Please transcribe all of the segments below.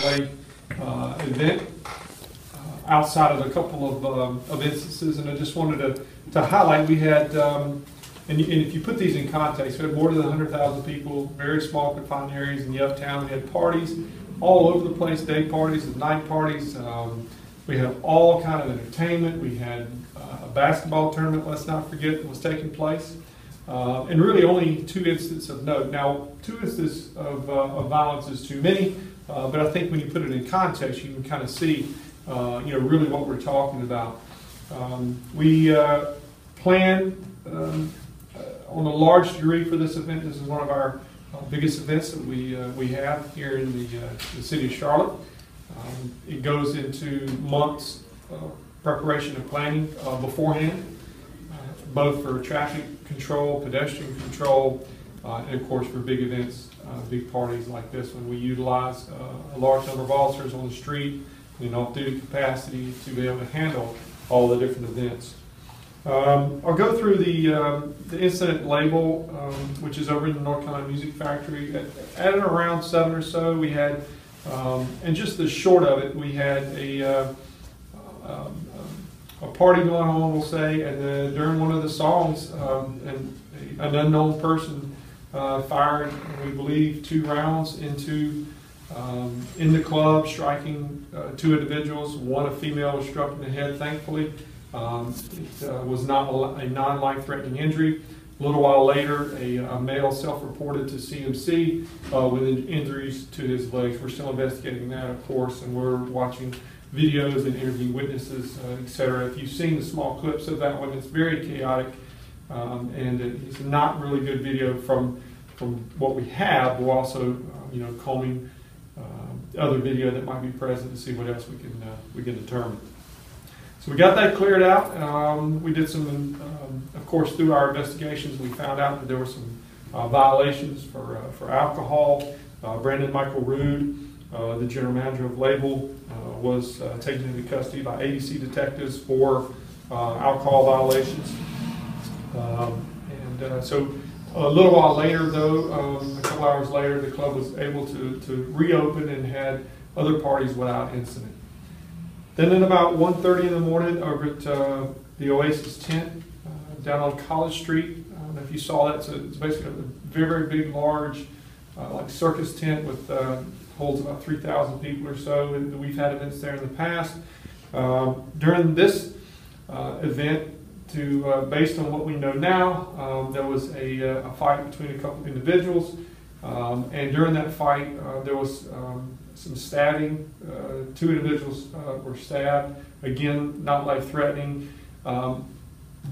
CIAA event outside of a couple of instances, and I just wanted to highlight we had, and if you put these in context, we had more than 100,000 people, very small confined areas in the uptown. We had parties all over the place, day parties and night parties. We had all kind of entertainment. We had a basketball tournament, let's not forget, that was taking place. And really only 2 instances of note. Now, 2 instances of violence is too many, but I think when you put it in context, you can kind of see, really what we're talking about. We plan on a large degree for this event. This is one of our biggest events that we have here in the city of Charlotte. It goes into months of preparation and planning beforehand, both for traffic control, pedestrian control, and of course for big events, big parties like this one. We utilize a large number of officers on the street in off-duty capacity to be able to handle all the different events. I'll go through the incident label, which is over in the North Carolina Music Factory. At around 7 or so, we had, and just the short of it, we had a party going on, we'll say, and then during one of the songs, an unknown person fired, we believe, 2 rounds into in the club, striking 2 individuals. One, a female, was struck in the head, thankfully. It was not a non-life-threatening injury. A little while later, a male self-reported to CMC with injuries to his legs. We're still investigating that, of course, and we're watching videos and interviewing witnesses, etc. If you've seen the small clips of that one, it's very chaotic, and it's not really good video from what we have. We're also, combing other video that might be present to see what else we can determine. So we got that cleared out. We did some, of course, through our investigations, we found out that there were some violations for alcohol. Brandon Michael Rood, the general manager of Label, was taken into custody by ADC detectives for alcohol violations. So a little while later, though, a couple hours later, the club was able to reopen and had other parties without incident. Then at about 1:30 in the morning, over at the Oasis tent down on College Street, I don't know if you saw that. It's basically a very, very big, large, like circus tent with holds about 3,000 people or so. And we've had events there in the past. During this event, based on what we know now, there was a fight between a couple of individuals, and during that fight, there was some stabbing. 2 individuals were stabbed. Again, not life-threatening.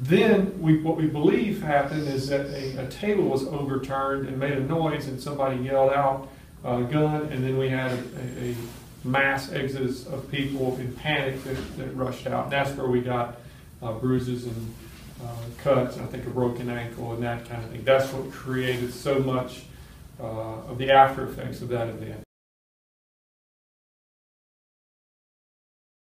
Then what we believe happened is that a table was overturned and made a noise, and somebody yelled out gun, and then we had a mass exodus of people in panic that rushed out. And that's where we got bruises and cuts, and I think a broken ankle and that kind of thing. That's what created so much of the after effects of that event.